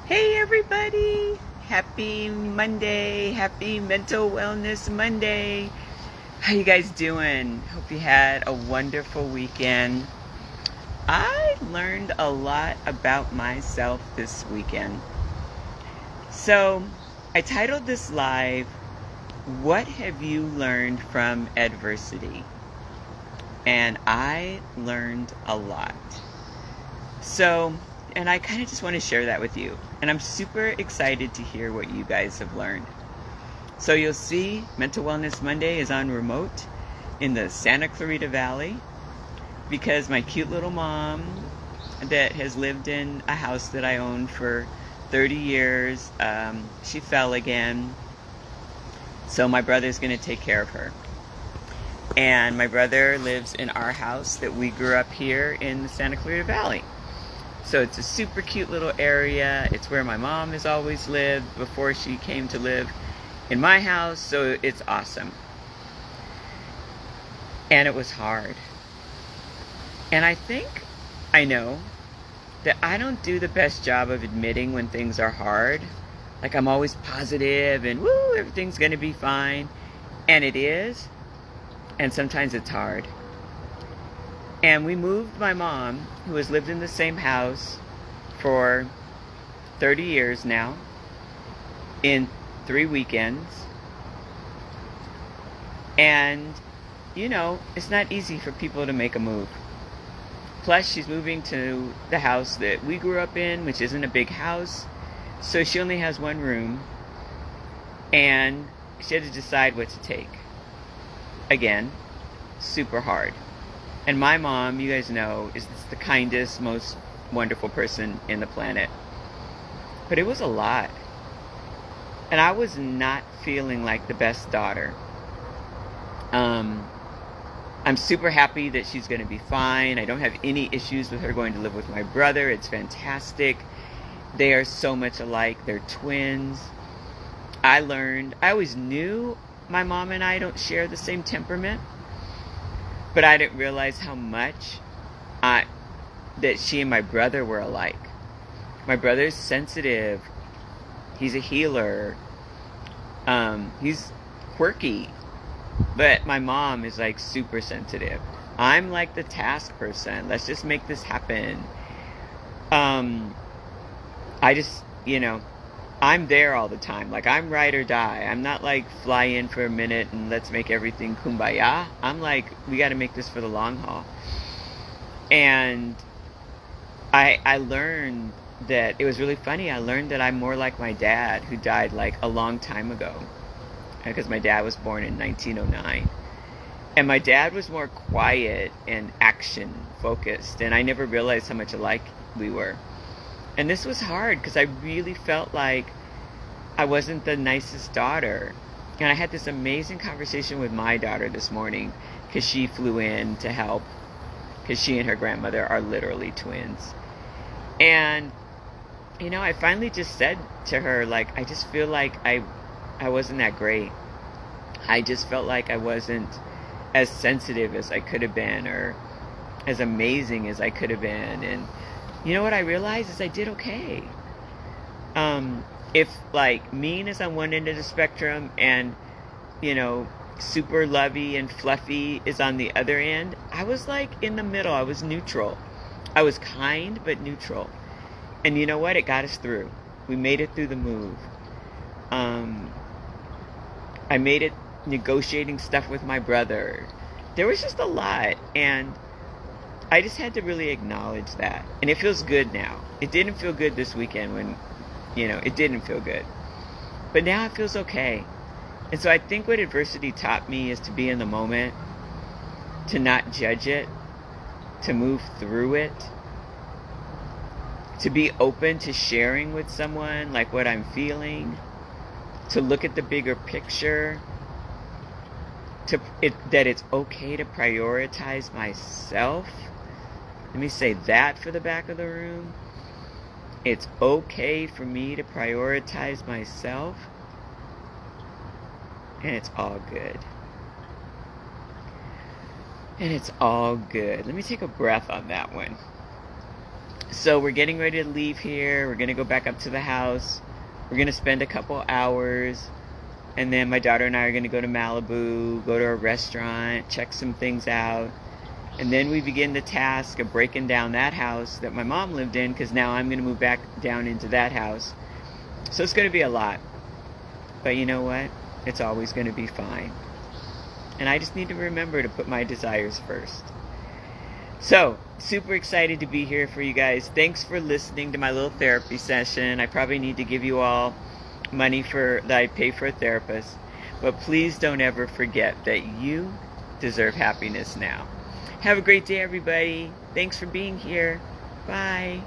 Hey everybody! Happy Monday! Happy Mental Wellness Monday! How you guys doing? Hope you had a wonderful weekend. I learned a lot about myself this weekend. So, I titled this live, What Have You Learned from Adversity? And I learned a lot. So, and I kind of just want to share that with you. And I'm super excited to hear what you guys have learned. So you'll see Mental Wellness Monday is on remote in the Santa Clarita Valley because my cute little mom that has lived in a house that I owned for 30 years, she fell again. So my brother's going to take care of her. And my brother lives in our house that we grew up here in the Santa Clarita Valley. So it's a super cute little area. It's where my mom has always lived before she came to live in my house. So it's awesome. And it was hard. And I know that I don't do the best job of admitting when things are hard. Like I'm always positive and woo, everything's going to be fine. And it is. And sometimes it's hard. And we moved my mom, who has lived in the same house for 30 years now, in 3 weekends. And, it's not easy for people to make a move. Plus, she's moving to the house that we grew up in, which isn't a big house. So she only has one room. And she had to decide what to take. Again, super hard. And my mom, you guys know, is the kindest, most wonderful person in the planet. But it was a lot. And I was not feeling like the best daughter. I'm super happy that she's going to be fine. I don't have any issues with her going to live with my brother. It's fantastic. They are so much alike. They're twins. I always knew my mom and I don't share the same temperament. But I didn't realize how much that she and my brother were alike. My brother's sensitive. He's a healer. He's quirky. But my mom is like super sensitive. I'm like the task person. Let's just make this happen. I just, I'm there all the time. Like I'm ride or die. I'm not like fly in for a minute and let's make everything kumbaya. I'm like, we got to make this for the long haul. And I learned that it was really funny. I learned that I'm more like my dad, who died like a long time ago, because my dad was born in 1909. And my dad was more quiet and action focused. And I never realized how much alike we were. And this was hard because I really felt like I wasn't the nicest daughter. And I had this amazing conversation with my daughter this morning because she flew in to help, because she and her grandmother are literally twins. And, I finally just said to her, like, I just feel like I wasn't that great. I just felt like I wasn't as sensitive as I could have been, or as amazing as I could have been. And what I realized is I did okay. If like mean is on one end of the spectrum and, super lovey and fluffy is on the other end, I was like in the middle. I was neutral. I was kind, but neutral. And you know what? It got us through. We made it through the move. I made it negotiating stuff with my brother. There was just a lot. And I just had to really acknowledge that. And it feels good now. It didn't feel good this weekend when, it didn't feel good. But now it feels okay. And so I think what adversity taught me is to be in the moment, to not judge it, to move through it, to be open to sharing with someone like what I'm feeling, to look at the bigger picture, that it's okay to prioritize myself. Let me say that for the back of the room. It's okay for me to prioritize myself. And it's all good. And it's all good. Let me take a breath on that one. So we're getting ready to leave here. We're going to go back up to the house. We're going to spend a couple hours. And then my daughter and I are going to go to Malibu, go to a restaurant, check some things out. And then we begin the task of breaking down that house that my mom lived in, because now I'm going to move back down into that house. So it's going to be a lot. But you know what? It's always going to be fine. And I just need to remember to put my desires first. So, super excited to be here for you guys. Thanks for listening to my little therapy session. I probably need to give you all money that I pay for a therapist. But please don't ever forget that you deserve happiness now. Have a great day, everybody. Thanks for being here. Bye.